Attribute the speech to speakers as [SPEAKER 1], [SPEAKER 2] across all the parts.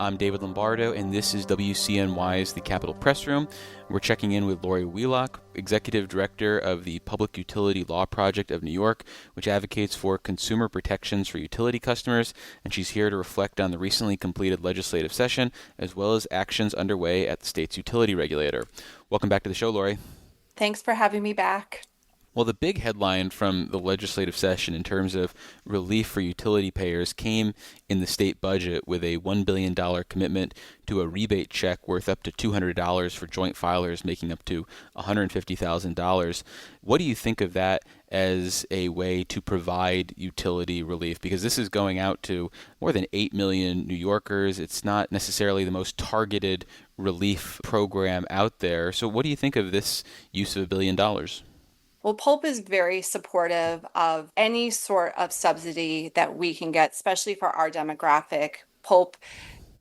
[SPEAKER 1] I'm David Lombardo, and this is WCNY's The Capitol Press Room. We're checking in with Laurie Wheelock, Executive Director of the Public Utility Law Project of New York, which advocates for consumer protections for utility customers, and she's here to reflect on the recently completed legislative session, as well as actions underway at the state's utility regulator. Welcome back to the show, Laurie.
[SPEAKER 2] Thanks for having me back.
[SPEAKER 1] Well, the big headline from the legislative session in terms of relief for utility payers came in the state budget with a $1 billion commitment to a rebate check worth up to $200 for joint filers making up to $150,000. What do you think of that as a way to provide utility relief? Because this is going out to more than 8 million New Yorkers. It's not necessarily the most targeted relief program out there. So what do you think of this use of $1 billion?
[SPEAKER 2] Well, Pulp is very supportive of any sort of subsidy that we can get, especially for our demographic. Pulp,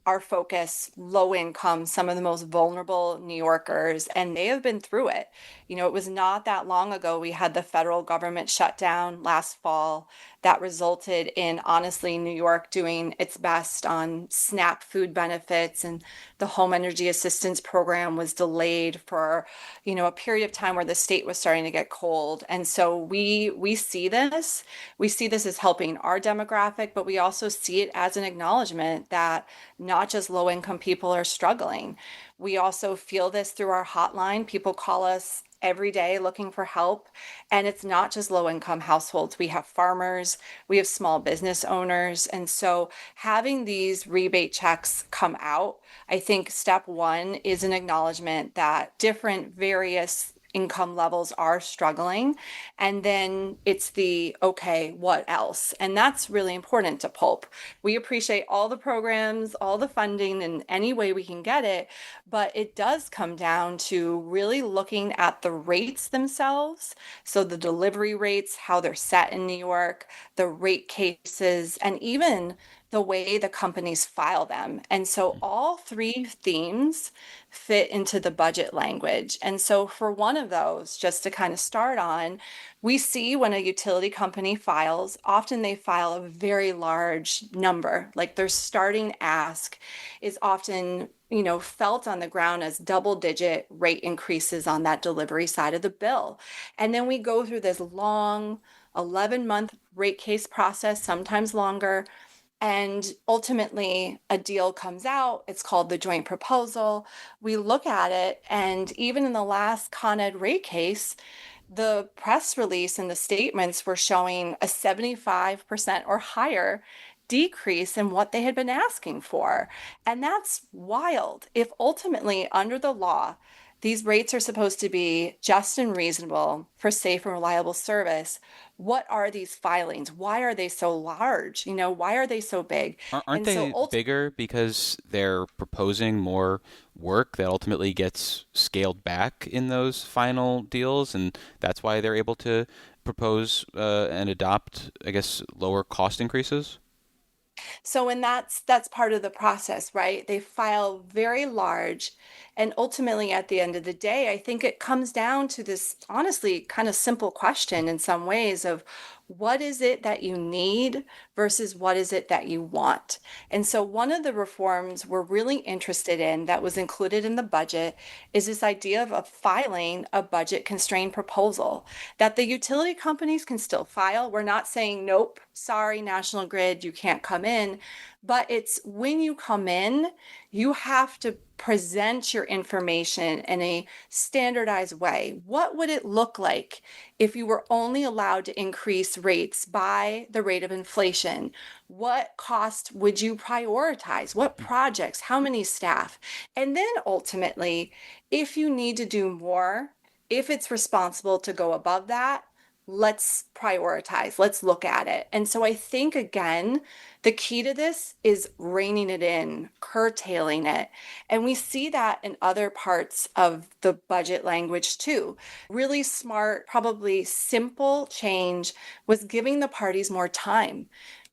[SPEAKER 2] our focus, low income, some of the most vulnerable New Yorkers, and they have been through it. It was not that long ago we had the federal government shutdown last fall that resulted in, honestly, New York doing its best on SNAP food benefits, and the home energy assistance program was delayed for, a period of time where the state was starting to get cold. And so we see this. We see this as helping our demographic, but we also see it as an acknowledgement that not just low income people are struggling. We also feel this through our hotline. People call us every day looking for help. And it's not just low income households. We have farmers, we have small business owners. And so having these rebate checks come out, I think step one is an acknowledgement that different various income levels are struggling. And then it's the, okay, what else? And that's really important to Pulp. We appreciate all the programs, all the funding in any way we can get it, but it does come down to really looking at the rates themselves. So the delivery rates, how they're set in New York, the rate cases, and even the way the companies file them. And so all three themes fit into the budget language. And so for one of those, just to kind of start on, we see when a utility company files, often they file a very large number. Like their starting ask is often, felt on the ground as double-digit rate increases on that delivery side of the bill. And then we go through this long 11-month rate case process, sometimes longer. And ultimately, a deal comes out. It's called the joint proposal. We look at it, and even in the last Con Ed rate case, the press release and the statements were showing a 75% or higher decrease in what they had been asking for. And that's wild. If ultimately, under the law, these rates are supposed to be just and reasonable for safe and reliable service, what are these filings? Why are they so large? Why are they so big?
[SPEAKER 1] Aren't
[SPEAKER 2] And so
[SPEAKER 1] they bigger because they're proposing more work that ultimately gets scaled back in those final deals, and that's why they're able to propose and adopt, I guess, lower cost increases?
[SPEAKER 2] and that's part of the process, right? They file very large, and ultimately at the end of the day, I think it comes down to this honestly kind of simple question in some ways of what is it that you need versus what is it that you want? And so one of the reforms we're really interested in that was included in the budget is this idea of filing a budget constrained proposal that the utility companies can still file. We're not saying, nope, sorry, National Grid, you can't come in. But it's when you come in, you have to present your information in a standardized way. What would it look like if you were only allowed to increase rates by the rate of inflation? What cost would you prioritize? What projects? How many staff? And then ultimately, if you need to do more, if it's responsible to go above that, let's prioritize, let's look at it. And so I think, again, the key to this is reining it in, curtailing it. And we see that in other parts of the budget language too. Really smart, probably simple change was giving the parties more time.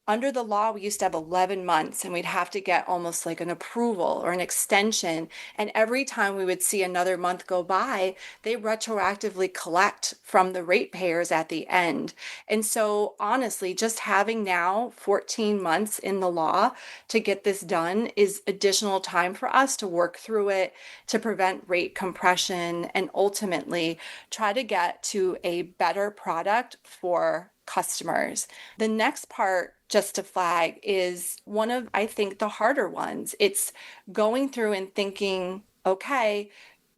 [SPEAKER 2] Under the law, we used to have 11 months and we'd have to get almost like an approval or an extension. And every time we would see another month go by, they retroactively collect from the ratepayers at the end. And so, honestly, just having now 14 months in the law to get this done is additional time for us to work through it, to prevent rate compression, and ultimately try to get to a better product for customers. The next part, just to flag, is one of, I think, the harder ones. It's going through and thinking, okay,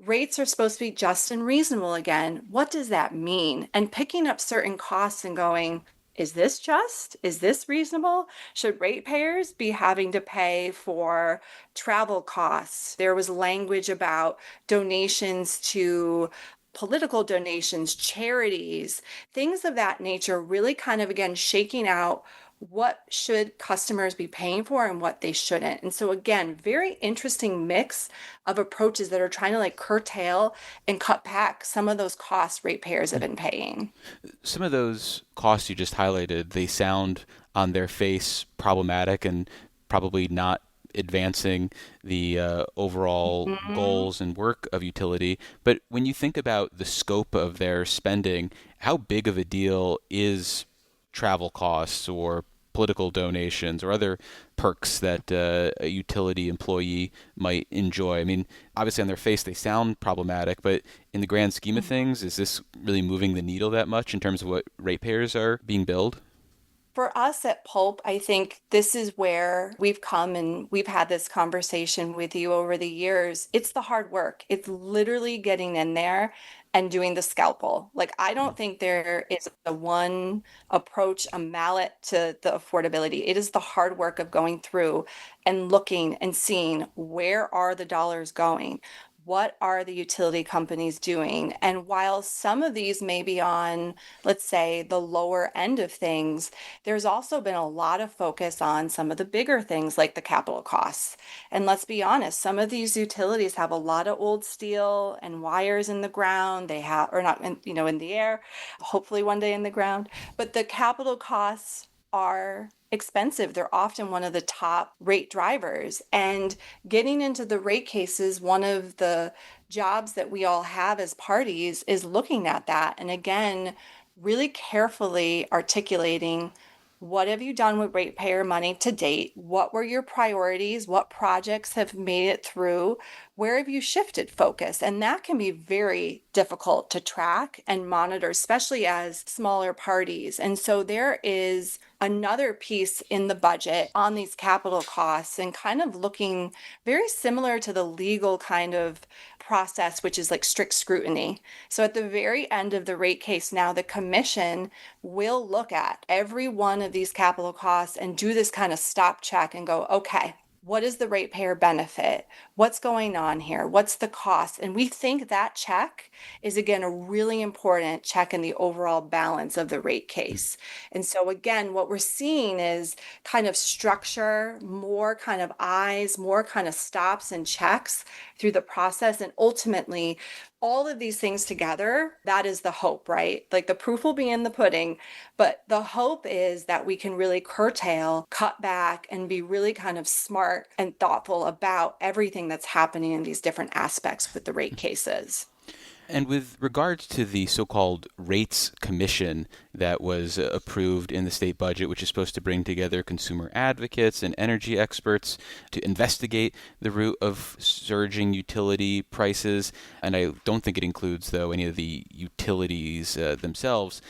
[SPEAKER 2] rates are supposed to be just and reasonable again. What does that mean? And picking up certain costs and going, is this just? Is this reasonable? Should ratepayers be having to pay for travel costs? There was language about donations to political donations, charities, things of that nature, really kind of again shaking out what should customers be paying for and what they shouldn't. And so again, very interesting mix of approaches that are trying to like curtail and cut back some of those costs ratepayers have been paying.
[SPEAKER 1] Some of those costs you just highlighted, they sound on their face problematic and probably not advancing the overall
[SPEAKER 2] Mhm.
[SPEAKER 1] goals and work of utility. But when you think about the scope of their spending, how big of a deal is travel costs or political donations or other perks that a utility employee might enjoy? I mean, obviously on their face they sound problematic, but in the grand scheme of things, is this really moving the needle that much in terms of what ratepayers are being billed?
[SPEAKER 2] For us at Pulp, I think this is where we've come and we've had this conversation with you over the years. It's the hard work. It's literally getting in there and doing the scalpel. Like, I don't think there is a one approach, a mallet to the affordability. It is the hard work of going through and looking and seeing where are the dollars going? What are the utility companies doing? And while some of these may be on, let's say, the lower end of things, there's also been a lot of focus on some of the bigger things like the capital costs. And let's be honest, some of these utilities have a lot of old steel and wires in the ground. They have, or not, in the air, hopefully one day in the ground. But the capital costs are expensive. They're often one of the top rate drivers. And getting into the rate cases, one of the jobs that we all have as parties is looking at that. And again, really carefully articulating what have you done with ratepayer money to date? What were your priorities? What projects have made it through? Where have you shifted focus? And that can be very difficult to track and monitor, especially as smaller parties. And so there is another piece in the budget on these capital costs and kind of looking very similar to the legal kind of process, which is like strict scrutiny. So at the very end of the rate case now, the commission will look at every one of these capital costs and do this kind of stop check and go, okay, what is the ratepayer benefit? What's going on here? What's the cost? And we think that check is again a really important check in the overall balance of the rate case. And so again, what we're seeing is kind of structure, more kind of eyes, more kind of stops and checks through the process. And ultimately, all of these things together, that is the hope, right? Like the proof will be in the pudding, but the hope is that we can really curtail, cut back, and be really kind of smart and thoughtful about everything that's happening in these different aspects with the rate cases.
[SPEAKER 1] And with regards to the so-called rates commission that was approved in the state budget, which is supposed to bring together consumer advocates and energy experts to investigate the root of surging utility prices, and I don't think it includes, though, any of the utilities themselves.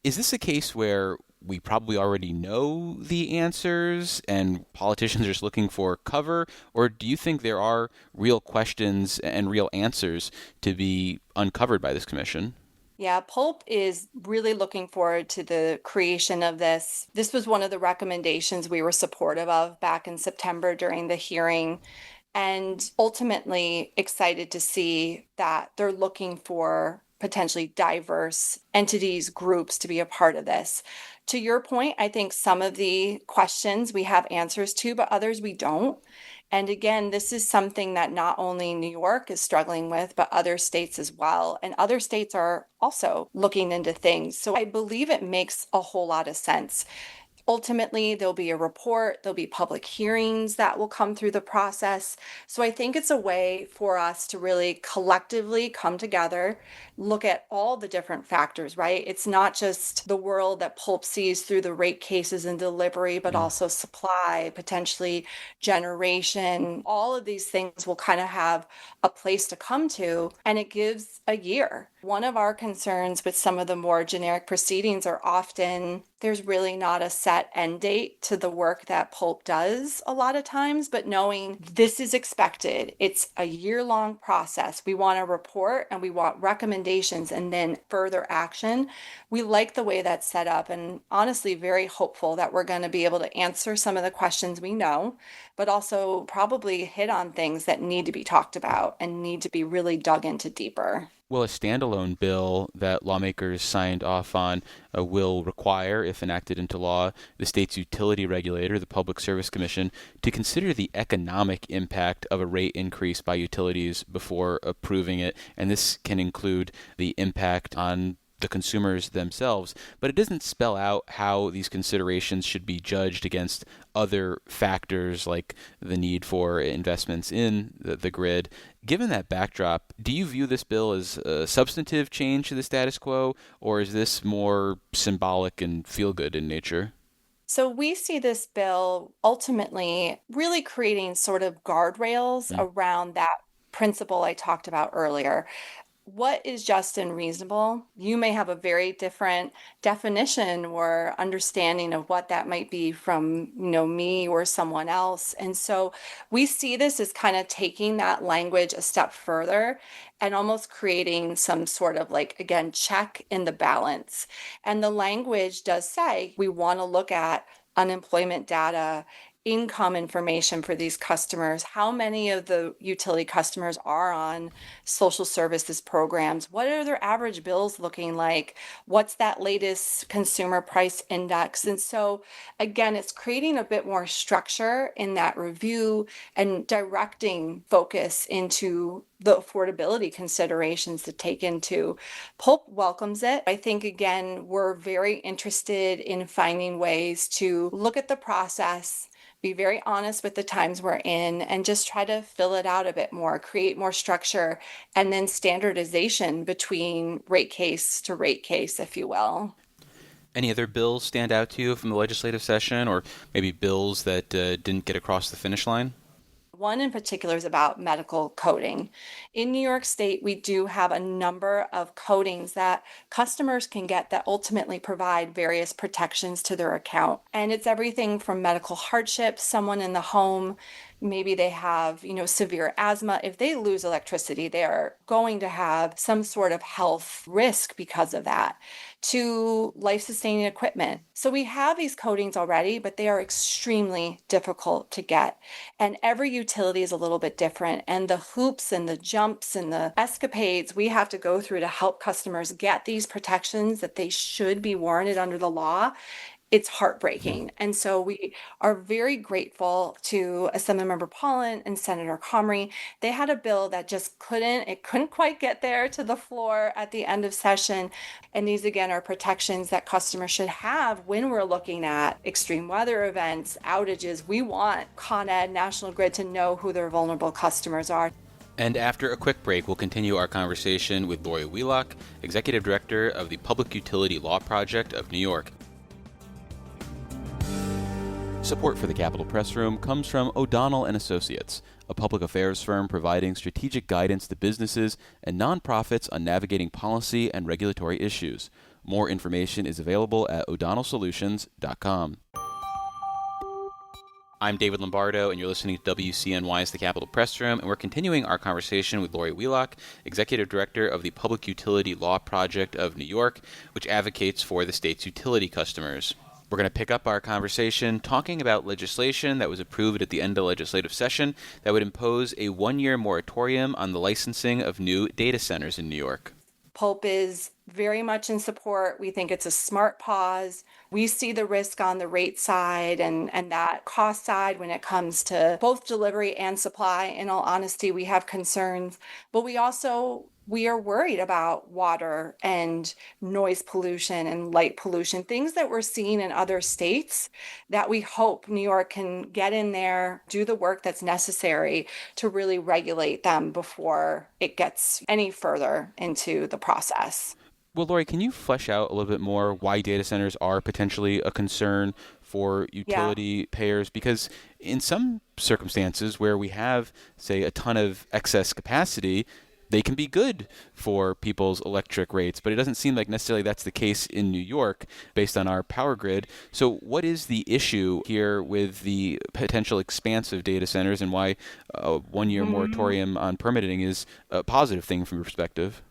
[SPEAKER 1] Is this a case where we probably already know the answers and politicians are just looking for cover? Or do you think there are real questions and real answers to be uncovered by this commission?
[SPEAKER 2] Yeah, Pulp is really looking forward to the creation of this. This was one of the recommendations we were supportive of back in September during the hearing, and ultimately excited to see that they're looking for potentially diverse entities, groups to be a part of this. To your point, I think some of the questions we have answers to, but others we don't. And again, this is something that not only New York is struggling with, but other states as well. And other states are also looking into things. So I believe it makes a whole lot of sense. Ultimately, there'll be a report, there'll be public hearings that will come through the process. So I think it's a way for us to really collectively come together, look at all the different factors, right? It's not just the world that Pulp sees through the rate cases and delivery, but
[SPEAKER 1] Mm.
[SPEAKER 2] also supply, potentially generation. All of these things will kind of have a place to come to, and it gives a year. One of our concerns with some of the more generic proceedings are often there's really not a set end date to the work that Pulp does a lot of times, but knowing this is expected, it's a year-long process. We want a report and we want recommendations and then further action. We like the way that's set up, and honestly, very hopeful that we're going to be able to answer some of the questions we know, but also probably hit on things that need to be talked about and need to be really dug into deeper.
[SPEAKER 1] Well, a standalone bill that lawmakers signed off on will require, if enacted into law, the state's utility regulator, the Public Service Commission, to consider the economic impact of a rate increase by utilities before approving it. And this can include the impact on the consumers themselves, but it doesn't spell out how these considerations should be judged against other factors like the need for investments in the grid. Given that backdrop, do you view this bill as a substantive change to the status quo, or is this more symbolic and feel good in nature?
[SPEAKER 2] So we see this bill ultimately really creating sort of guardrails
[SPEAKER 1] Mm.
[SPEAKER 2] around that principle I talked about earlier. What is just and reasonable? You may have a very different definition or understanding of what that might be from, me or someone else. And so we see this as kind of taking that language a step further and almost creating some sort of like, again, check in the balance. And the language does say we want to look at unemployment data, income information for these customers. How many of the utility customers are on social services programs? What are their average bills looking like? What's that latest consumer price index? And so, again, it's creating a bit more structure in that review and directing focus into the affordability considerations to take into. Pulp welcomes it. I think, again, we're very interested in finding ways to look at the process, be very honest with the times we're in, and just try to fill it out a bit more, create more structure, and then standardization between rate case to rate case, if you will.
[SPEAKER 1] Any other bills stand out to you from the legislative session, or maybe bills that didn't get across the finish line?
[SPEAKER 2] One in particular is about medical coding. In New York State, we do have a number of codings that customers can get that ultimately provide various protections to their account. And it's everything from medical hardship, someone in the home, maybe they have, severe asthma. If they lose electricity, they are going to have some sort of health risk because of that, to life-sustaining equipment. So we have these codings already, but they are extremely difficult to get. And every utility is a little bit different. And the hoops and the jumps and the escapades we have to go through to help customers get these protections that they should be warranted under the law, it's heartbreaking. And so we are very grateful to Assemblymember Pollen and Senator Comrie. They had a bill that just couldn't quite get there to the floor at the end of session. And these, again, are protections that customers should have when we're looking at extreme weather events, outages. We want Con Ed, National Grid to know who their vulnerable customers are.
[SPEAKER 1] And after a quick break, we'll continue our conversation with Laurie Wheelock, Executive Director of the Public Utility Law Project of New York. Support for the Capitol Press Room comes from O'Donnell and Associates, a public affairs firm providing strategic guidance to businesses and nonprofits on navigating policy and regulatory issues. More information is available at o'donnellsolutions.com. I'm David Lombardo, and you're listening to WCNY's The Capitol Press Room, and we're continuing our conversation with Laurie Wheelock, Executive Director of the Public Utility Law Project of New York, which advocates for the state's utility customers. We're going to pick up our conversation talking about legislation that was approved at the end of the legislative session that would impose a one-year moratorium on the licensing of new data centers in New York.
[SPEAKER 2] Pulp is very much in support. We think it's a smart pause. We see the risk on the rate side and that cost side when it comes to both delivery and supply. In all honesty, we have concerns, but we also we are worried about water and noise pollution and light pollution, things that we're seeing in other states that we hope New York can get in there, do the work that's necessary to really regulate them before it gets any further into the process.
[SPEAKER 1] Well, Lori, can you flesh out a little bit more why data centers are potentially a concern for
[SPEAKER 2] Yeah.
[SPEAKER 1] utility payers? Because in some circumstances where we have, say, a ton of excess capacity, they can be good for people's electric rates, but it doesn't seem like necessarily that's the case in New York based on our power grid. So, what is the issue here with the potential expanse of data centers and why a 1 year
[SPEAKER 2] Mhm.
[SPEAKER 1] moratorium on permitting is a positive thing from your perspective?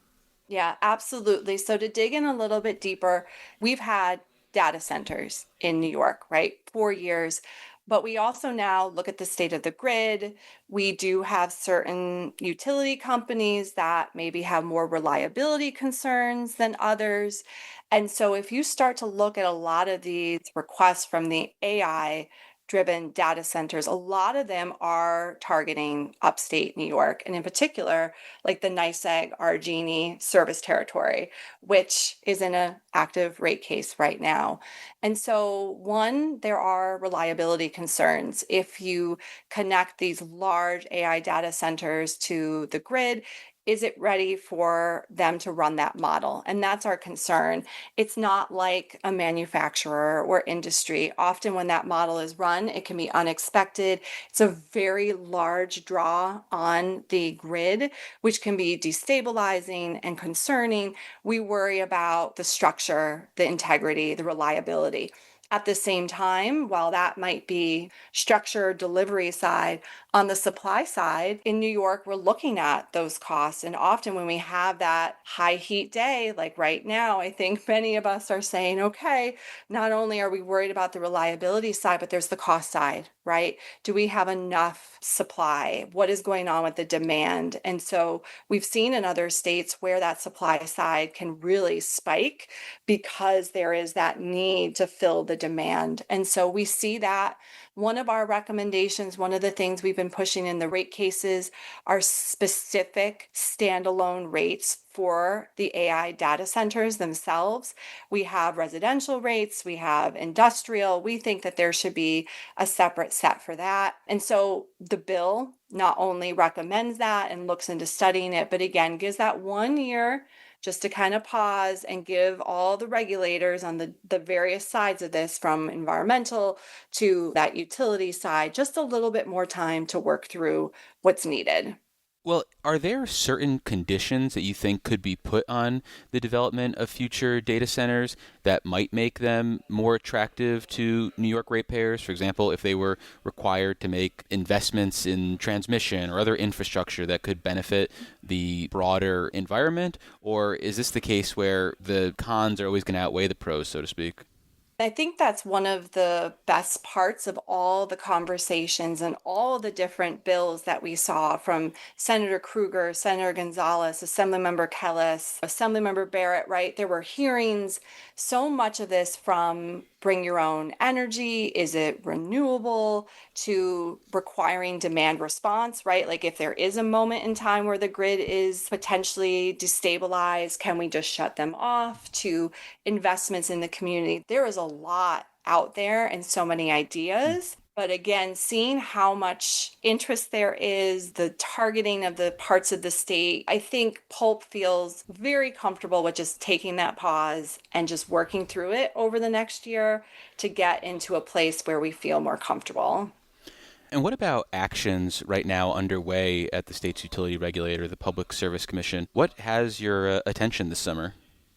[SPEAKER 2] Yeah, absolutely. So to dig in a little bit deeper, we've had data centers in New York, right? 4 years. But we also now look at the state of the grid. We do have certain utility companies that maybe have more reliability concerns than others. And so if you start to look at a lot of these requests from the AI driven data centers, a lot of them are targeting upstate New York, and in particular, like the NYSEG Argini service territory, which is in an active rate case right now. And so, one, there are reliability concerns. If you connect these large AI data centers to the grid, is it ready for them to run that model? And that's our concern. It's not like a manufacturer or industry. Often, when that model is run, it can be unexpected. It's a very large draw on the grid, which can be destabilizing and concerning. We worry about the structure, the integrity, the reliability. At the same time, while that might be structure delivery side, on the supply side in New York, we're looking at those costs. And often when we have that high heat day, like right now, I think many of us are saying, okay, not only are we worried about the reliability side, but there's the cost side, right? Do we have enough supply? What is going on with the demand? And so we've seen in other states where that supply side can really spike because there is that need to fill the demand. And so we see that one of our recommendations, one of the things we've been pushing in the rate cases are specific standalone rates for the AI data centers themselves. We have residential rates, we have industrial. We think that there should be a separate set for that. And so the bill not only recommends that and looks into studying it, but again, gives that 1 year just to kind of pause and give all the regulators on the various sides of this, from environmental to that utility side, just a little bit more time to work through what's needed.
[SPEAKER 1] Well, are there certain conditions that you think could be put on the development of future data centers that might make them more attractive to New York ratepayers? For example, if they were required to make investments in transmission or other infrastructure that could benefit the broader environment? Or is this the case where the cons are always going to outweigh the pros, so to speak?
[SPEAKER 2] I think that's one of the best parts of all the conversations and all the different bills that we saw from Senator Kruger, Senator Gonzalez, Assemblymember Kellis, Assemblymember Barrett, right? There were hearings, so much of this from bring your own energy, is it renewable, to requiring demand response, right? Like if there is a moment in time where the grid is potentially destabilized, can we just shut them off, to investments in the community? There is a lot out there and so many ideas. But again, seeing how much interest there is, the targeting of the parts of the state, I think Pulp feels very comfortable with just taking that pause and just working through it over the next year to get into a place where we feel more comfortable.
[SPEAKER 1] And what about actions right now underway at the state's utility regulator, the Public Service Commission? What has your attention this summer?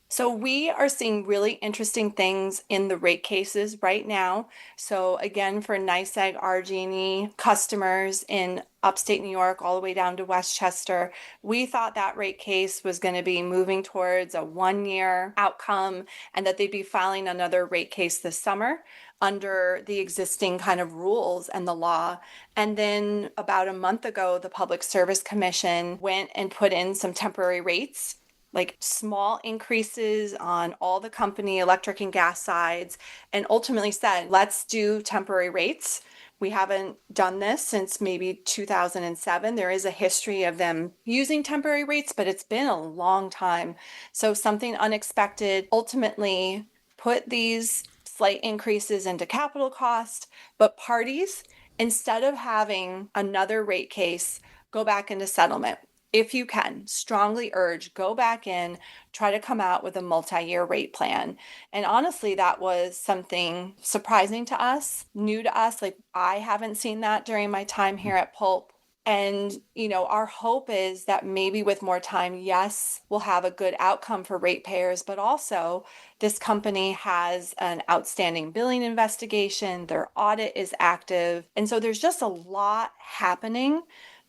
[SPEAKER 2] So we are seeing really interesting things in the rate cases right now. So again, for NYSEG RG&E customers in upstate New York, all the way down to Westchester, we thought that rate case was going to be moving towards a 1 year outcome and that they'd be filing another rate case this summer under the existing kind of rules and the law. And then about a month ago, the Public Service Commission went and put in some temporary rates, like small increases on all the company electric and gas sides, and ultimately said, let's do temporary rates. We haven't done this since maybe 2007. There is a history of them using temporary rates, but it's been a long time. So something unexpected ultimately put these slight increases into capital cost, but parties, instead of having another rate case, go back into settlement. If you can, strongly urge, go back in, try to come out with a multi-year rate plan. And honestly, that was something surprising to us, new to us. Like, I haven't seen that during my time here at Pulp. And, our hope is that maybe with more time, yes, we'll have a good outcome for ratepayers, but also this company has an outstanding billing investigation, their audit is active. And so there's just a lot happening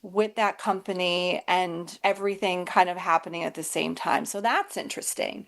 [SPEAKER 2] with that company and everything kind of happening at the same time. So that's interesting.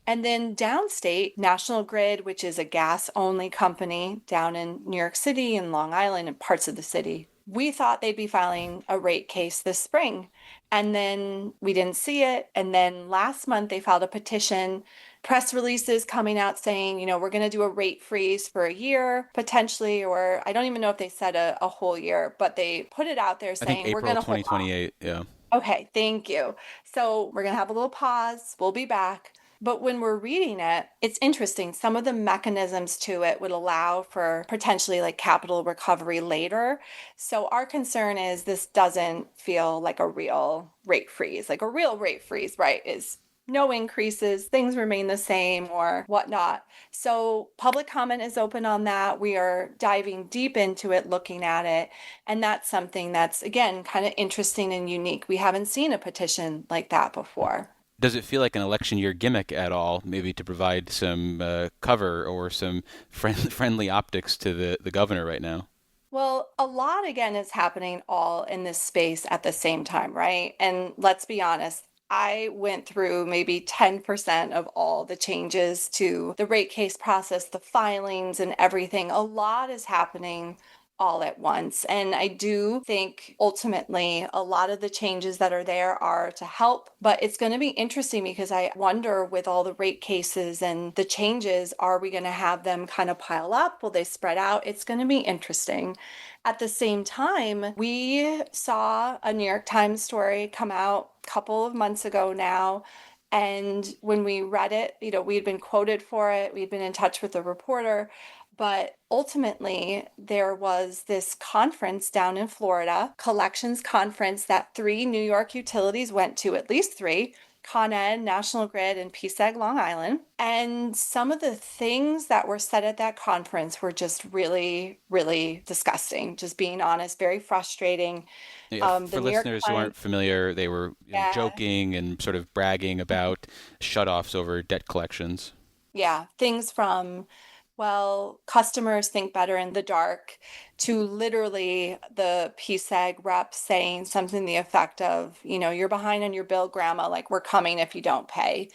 [SPEAKER 2] And then downstate, National Grid, which is a gas only company down in New York City and Long Island and parts of the city, we thought they'd be filing a rate case this spring. And then we didn't see it. And then last month they filed a petition, press releases coming out saying, we're going to do a rate freeze for a year potentially, or I don't even know if they said a whole year, but they put it out there
[SPEAKER 1] I think
[SPEAKER 2] saying we're
[SPEAKER 1] April
[SPEAKER 2] going to hold off.
[SPEAKER 1] 2028. Yeah.
[SPEAKER 2] Okay, thank you. So we're going to have a little pause. We'll be back. But when we're reading it, it's interesting. Some of the mechanisms to it would allow for potentially like capital recovery later. So our concern is this doesn't feel like a real rate freeze. Like a real rate freeze, right, is no increases, things remain the same or whatnot. So public comment is open on that. We are diving deep into it, looking at it. And that's something that's, again, kind of interesting and unique. We haven't seen a petition like that before.
[SPEAKER 1] Does it feel like an election year gimmick at all, maybe to provide some cover or some friendly optics to the governor right now?
[SPEAKER 2] Well, a lot again is happening all in this space at the same time, right? And let's be honest, I went through maybe 10% of all the changes to the rate case process, the filings and everything. A lot is happening all at once. And I do think ultimately a lot of the changes that are there are to help, but it's going to be interesting because I wonder with all the rate cases and the changes, are we going to have them kind of pile up? Will they spread out? It's going to be interesting. At the same time, we saw a New York Times story come out a couple of months ago now. And when we read it, we had been quoted for it, we'd been in touch with the reporter. But ultimately, there was this conference down in Florida, collections conference that 3 New York utilities went to, at least 3, Con Ed, National Grid, and PSEG Long Island. And some of the things that were said at that conference were just really, really disgusting, just being honest, very frustrating.
[SPEAKER 1] Yeah,
[SPEAKER 2] The
[SPEAKER 1] for
[SPEAKER 2] New York
[SPEAKER 1] listeners who
[SPEAKER 2] Times,
[SPEAKER 1] aren't familiar, they were
[SPEAKER 2] yeah,
[SPEAKER 1] joking and sort of bragging about shutoffs over debt collections.
[SPEAKER 2] yeah, things from, well, customers think better in the dark, to literally the PSEG rep saying something to the effect of, you're behind on your bill, grandma, like we're coming if you don't pay.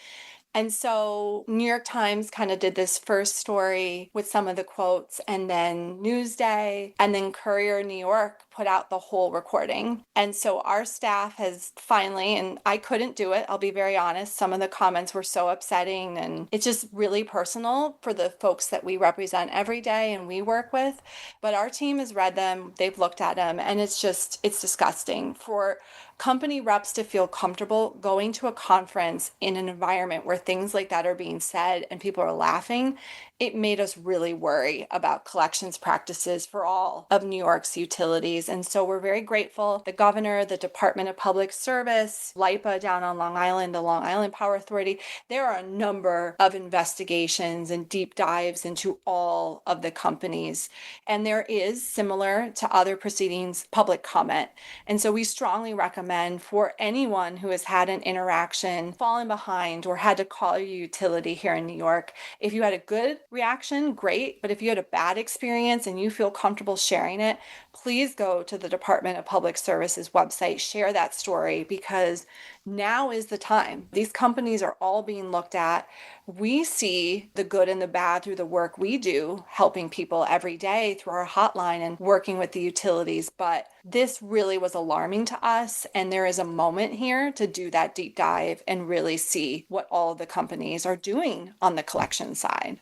[SPEAKER 2] And so New York Times kind of did this first story with some of the quotes, and then Newsday, and then Courier New York put out the whole recording. And so our staff has finally, and I couldn't do it, I'll be very honest, some of the comments were so upsetting, and it's just really personal for the folks that we represent every day and we work with. But our team has read them, they've looked at them, and it's disgusting for company reps to feel comfortable going to a conference in an environment where things like that are being said and people are laughing. It made us really worry about collections practices for all of New York's utilities. And so we're very grateful. The governor, the Department of Public Service, LIPA down on Long Island, the Long Island Power Authority, there are a number of investigations and deep dives into all of the companies. And there is, similar to other proceedings, public comment. And so we strongly recommend for anyone who has had an interaction, fallen behind, or had to call your utility here in New York, if you had a good reaction, great. But if you had a bad experience and you feel comfortable sharing it, please go to the Department of Public Service's website, share that story, because now is the time. These companies are all being looked at. We see the good and the bad through the work we do, helping people every day through our hotline and working with the utilities. But this really was alarming to us. And there is a moment here to do that deep dive and really see what all of the companies are doing on the collection side.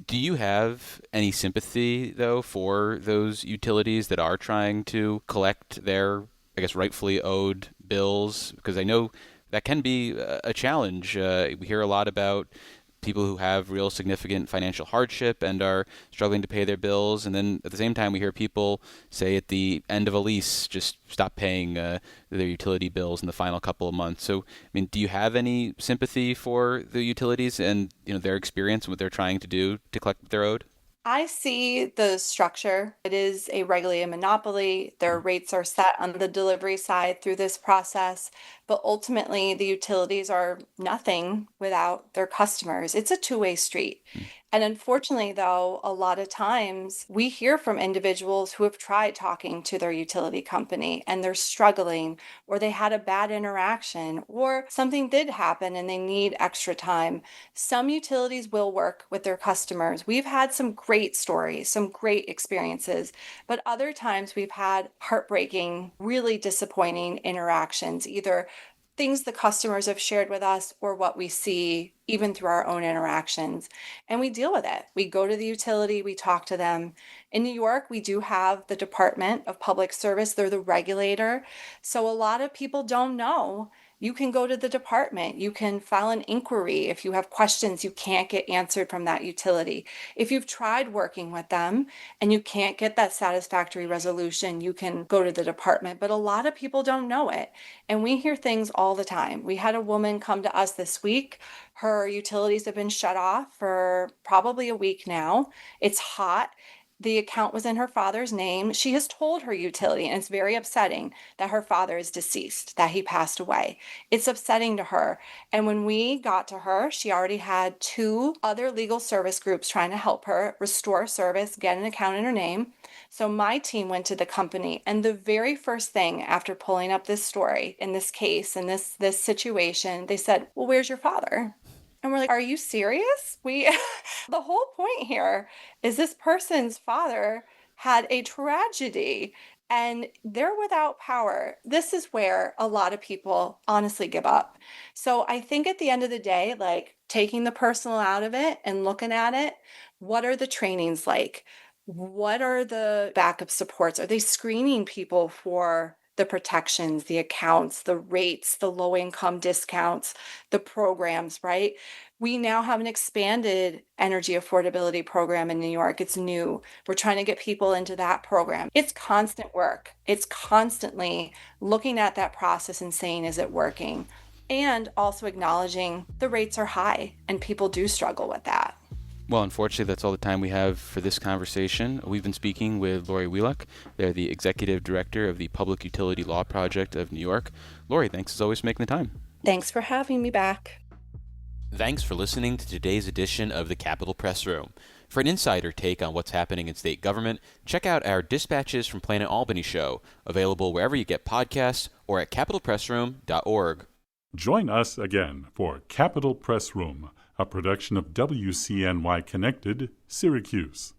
[SPEAKER 1] Do you have any sympathy, though, for those utilities that are trying to collect their, I guess, rightfully owed bills? Because I know that can be a challenge. We hear a lot about people who have real significant financial hardship and are struggling to pay their bills. And then at the same time, we hear people say at the end of a lease, just stop paying their utility bills in the final couple of months. So, I mean, do you have any sympathy for the utilities and their experience and what they're trying to do to collect what they're owed?
[SPEAKER 2] I see the structure. It is a regulated monopoly. Their rates are set on the delivery side through this process, but ultimately the utilities are nothing without their customers. It's a two-way street. And unfortunately, though, a lot of times we hear from individuals who have tried talking to their utility company and they're struggling, or they had a bad interaction, or something did happen and they need extra time. Some utilities will work with their customers. We've had some great stories, some great experiences, but other times we've had heartbreaking, really disappointing interactions, either things the customers have shared with us or what we see even through our own interactions. And we deal with it. We go to the utility, we talk to them. In New York, we do have the Department of Public Service, they're the regulator. So a lot of people don't know. You can go to the department. You can file an inquiry if you have questions you can't get answered from that utility. If you've tried working with them and you can't get that satisfactory resolution, you can go to the department. But a lot of people don't know it. And we hear things all the time. We had a woman come to us this week. Her utilities have been shut off for probably a week now. It's hot. The account was in her father's name. She has told her utility, and it's very upsetting that her father is deceased, that he passed away. It's upsetting to her. And when we got to her, she already had two other legal service groups trying to help her restore service, get an account in her name. So my team went to the company, and the very first thing after pulling up this story in this case, in this situation, they said, "Well, where's your father?" And we're like, "Are you serious? We the whole point here is this person's father had a tragedy and they're without power." This is where a lot of people honestly give up. So I think at the end of the day, like taking the personal out of it and looking at it, what are the trainings like? What are the backup supports? Are they screening people for the protections, the accounts, the rates, the low income discounts, the programs, right? We now have an expanded energy affordability program in New York. It's new. We're trying to get people into that program. It's constant work. It's constantly looking at that process and saying, is it working? And also acknowledging the rates are high and people do struggle with that.
[SPEAKER 1] Well, unfortunately, that's all the time we have for this conversation. We've been speaking with Laurie Wheelock. They're the Executive Director of the Public Utility Law Project of New York. Laurie, thanks as always for making the time.
[SPEAKER 2] Thanks for having me back.
[SPEAKER 1] Thanks for listening to today's edition of the Capitol Press Room. For an insider take on what's happening in state government, check out our Dispatches from Planet Albany show, available wherever you get podcasts or at capitolpressroom.org.
[SPEAKER 3] Join us again for Capitol Press Room, a production of WCNY Connected, Syracuse.